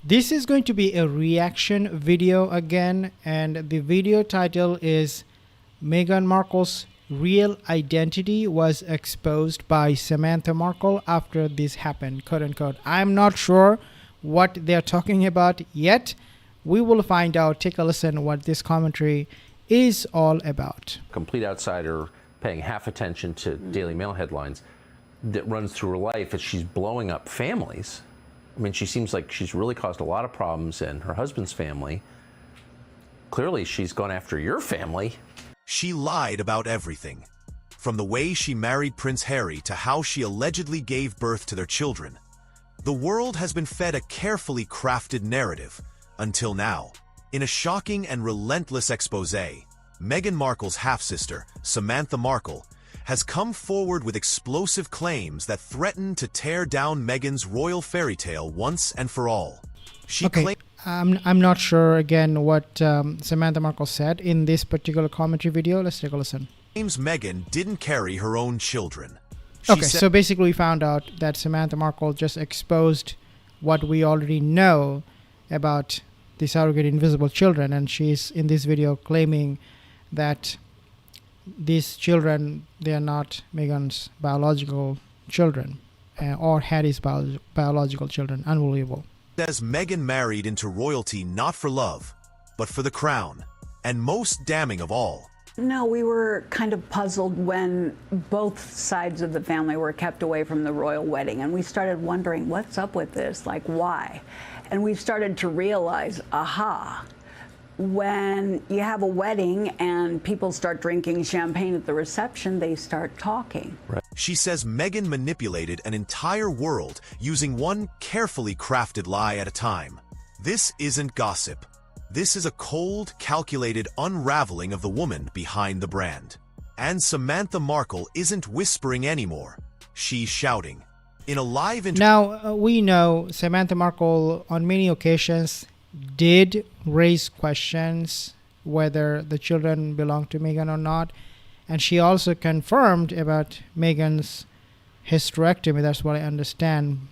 This is going to be a reaction video again, and the video title is Meghan Markle's real identity was exposed by Samantha Markle after this happened, quote unquote. I'm not sure what they're talking about yet. We will find out. Take a listen what this commentary is all about. Complete outsider paying half attention to Daily Mail headlines that runs through her life as she's blowing up families. I mean, she seems like she's really caused a lot of problems in her husband's family. Clearly, she's gone after your family. She lied about everything, from the way she married Prince Harry to how she allegedly gave birth to their children. The world has been fed a carefully crafted narrative, until now. In a shocking and relentless expose, Meghan Markle's half-sister, Samantha Markle, has come forward with explosive claims that threaten to tear down Meghan's royal fairy tale once and for all. She I'm not sure again what Samantha Markle said in this particular commentary video. Let's take a listen. Claims Meghan didn't carry her own children. So basically we found out that Samantha Markle just exposed what we already know about the surrogate invisible children, and she's in this video claiming that these children, they are not Meghan's biological children or Harry's biological children. Unbelievable. Says Meghan married into royalty not for love, but for the crown. And most damning of all, no, we were kind of puzzled when both sides of the family were kept away from the royal wedding, and we started wondering, what's up with this? Like, why? And we started to realize, aha, when you have a wedding and people start drinking champagne at the reception, they start talking. Right. She says Meghan manipulated an entire world using one carefully crafted lie at a time. This isn't gossip. This is a cold, calculated unraveling of the woman behind the brand. And Samantha Markle isn't whispering anymore. She's shouting. In a live interview. Now, we know Samantha Markle on many occasions did raise questions whether the children belong to Meghan or not. And she also confirmed about Meghan's hysterectomy. That's what I understand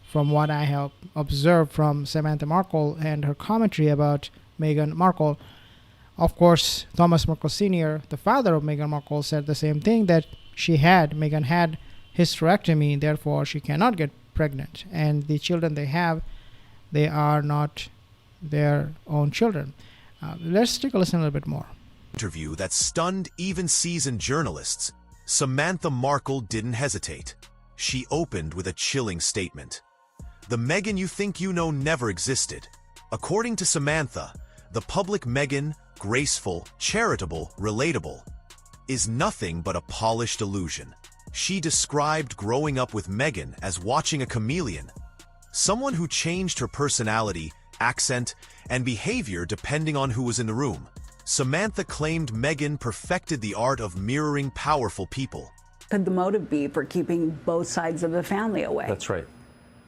from what I have observed from Samantha Markle and her commentary about Meghan Markle. Of course, Thomas Markle Sr., the father of Meghan Markle, said the same thing, that Meghan had hysterectomy, therefore she cannot get pregnant. And the children they have, they are not their own children. Let's take a listen a little bit more. Interview that stunned even seasoned journalists, Samantha Markle didn't hesitate. She opened with a chilling statement. The Meghan you think you know never existed. According to Samantha, the public Meghan, graceful, charitable, relatable, is nothing but a polished illusion. She described growing up with Meghan as watching a chameleon, someone who changed her personality, accent, and behavior depending on who was in the room. Samantha claimed Meghan perfected the art of mirroring powerful people. Could the motive be for keeping both sides of the family away? That's right.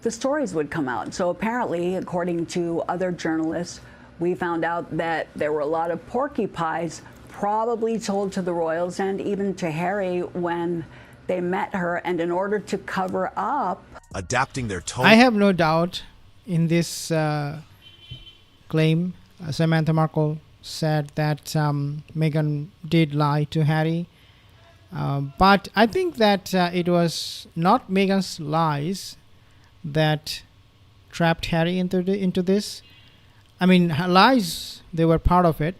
The stories would come out. So apparently, according to other journalists, we found out that there were a lot of porcupines probably told to the royals and even to Harry when they met her, and in order to cover up, adapting their tone. I have no doubt in this claim. Samantha Markle said that Meghan did lie to Harry, but I think that it was not Meghan's lies that trapped Harry into this. I mean, her lies, they were part of it,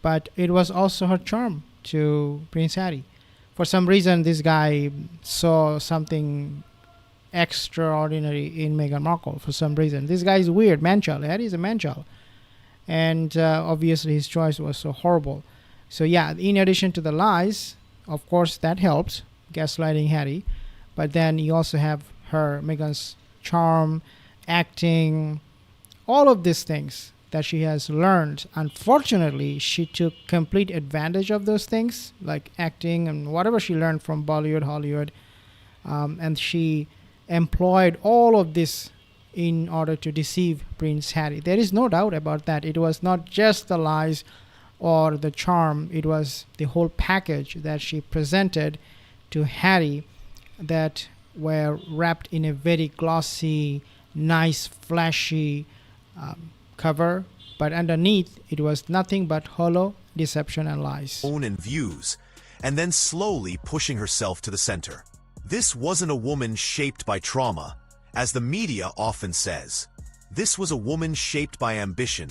but it was also her charm to Prince Harry. For some reason, this guy saw something extraordinary in Meghan Markle. For some reason, this guy is weird, man-child. Harry is a man-child, and obviously his choice was so horrible. So yeah, in addition to the lies, of course, that helps gaslighting Harry, but then you also have Meghan's charm, acting, all of these things that she has learned. Unfortunately, she took complete advantage of those things, like acting and whatever she learned from Bollywood, Hollywood, and she employed all of this in order to deceive Prince Harry. There is no doubt about that. It was not just the lies or the charm, it was the whole package that she presented to Harry that were wrapped in a very glossy, nice, flashy cover, but underneath it was nothing but hollow deception and lies. Own and views, and then slowly pushing herself to the center. This wasn't a woman shaped by trauma, as the media often says. This was a woman shaped by ambition,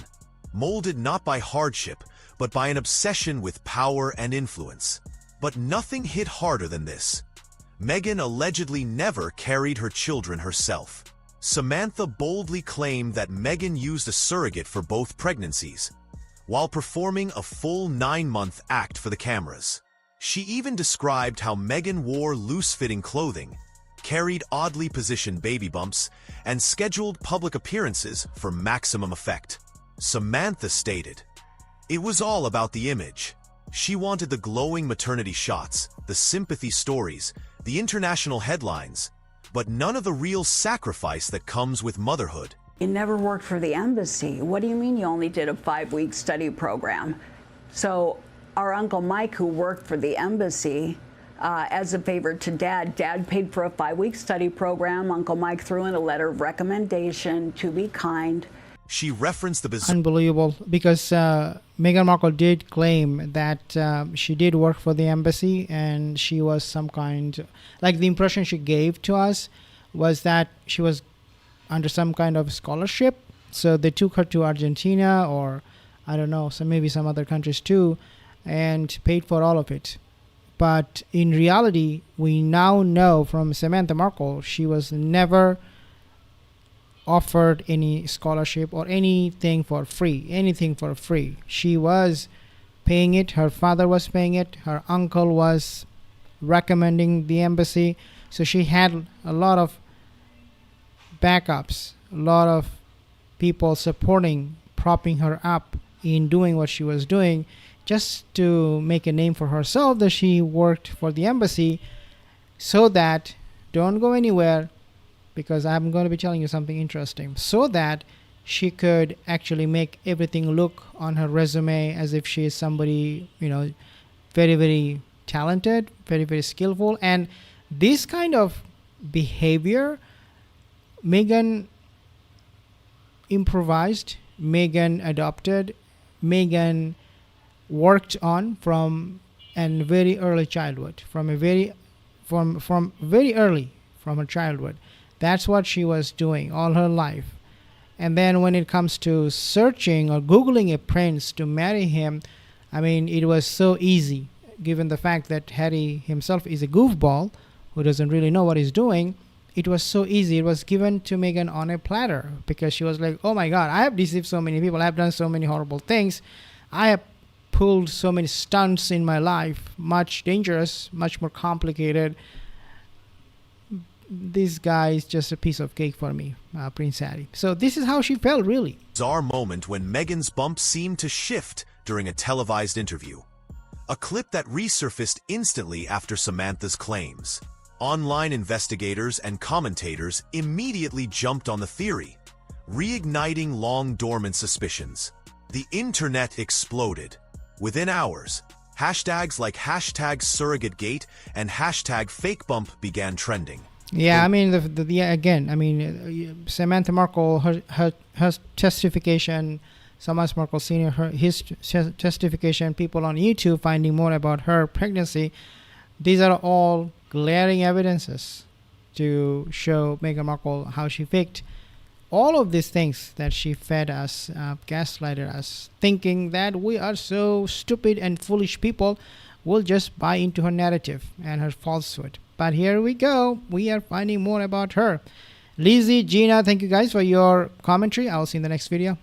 molded not by hardship, but by an obsession with power and influence. But nothing hit harder than this. Meghan allegedly never carried her children herself. Samantha boldly claimed that Meghan used a surrogate for both pregnancies, while performing a full 9-month act for the cameras. She even described how Meghan wore loose-fitting clothing, carried oddly positioned baby bumps, and scheduled public appearances for maximum effect. Samantha stated, "It was all about the image. She wanted the glowing maternity shots, the sympathy stories, the international headlines, but none of the real sacrifice that comes with motherhood." You never worked for the embassy. What do you mean you only did a 5-week study program? So our Uncle Mike, who worked for the embassy, as a favor to Dad paid for a 5-week study program. Uncle Mike threw in a letter of recommendation to be kind. She referenced the bizarre Unbelievable, because Meghan Markle did claim that she did work for the embassy, and she was some kind, like the impression she gave to us was that she was under some kind of scholarship. So they took her to Argentina, or I don't know, so maybe some other countries too, and paid for all of it. But in reality, we now know from Samantha Markle, she was never offered any scholarship or anything for free. She was paying it. Her father was paying it. Her uncle was recommending the embassy. So she had a lot of backups, a lot of people supporting, propping her up in doing what she was doing, just to make a name for herself that she worked for the embassy. So that, don't go anywhere, because I'm going to be telling you something interesting, so that she could actually make everything look on her resume as if she is somebody, very, very talented, very, very skillful. And this kind of behavior, Meghan improvised, Meghan adopted, Meghan worked on from a very early childhood, from very early from her childhood. That's what she was doing all her life. And then when it comes to searching or Googling a prince to marry him, I mean, it was so easy, given the fact that Harry himself is a goofball who doesn't really know what he's doing. It was so easy. It was given to Meghan on a platter, because she was like, oh my God, I have deceived so many people. I have done so many horrible things. I have pulled so many stunts in my life, much dangerous, much more complicated. This guy is just a piece of cake for me, Prince Harry. So this is how she felt, really. Bizarre moment when Meghan's bump seemed to shift during a televised interview. A clip that resurfaced instantly after Samantha's claims. Online investigators and commentators immediately jumped on the theory, reigniting long-dormant suspicions. The internet exploded. Within hours, hashtags like #SurrogateGate and #FakeBump began trending. Yeah, I mean, Samantha Markle, her testification, Samantha Markle Sr., his testification, people on YouTube finding more about her pregnancy, these are all glaring evidences to show Meghan Markle how she faked all of these things that she fed us, gaslighted us, thinking that we are so stupid and foolish people, will just buy into her narrative and her falsehood. But here we go. We are finding more about her. Lizzie, Gina, thank you guys for your commentary. I'll see you in the next video.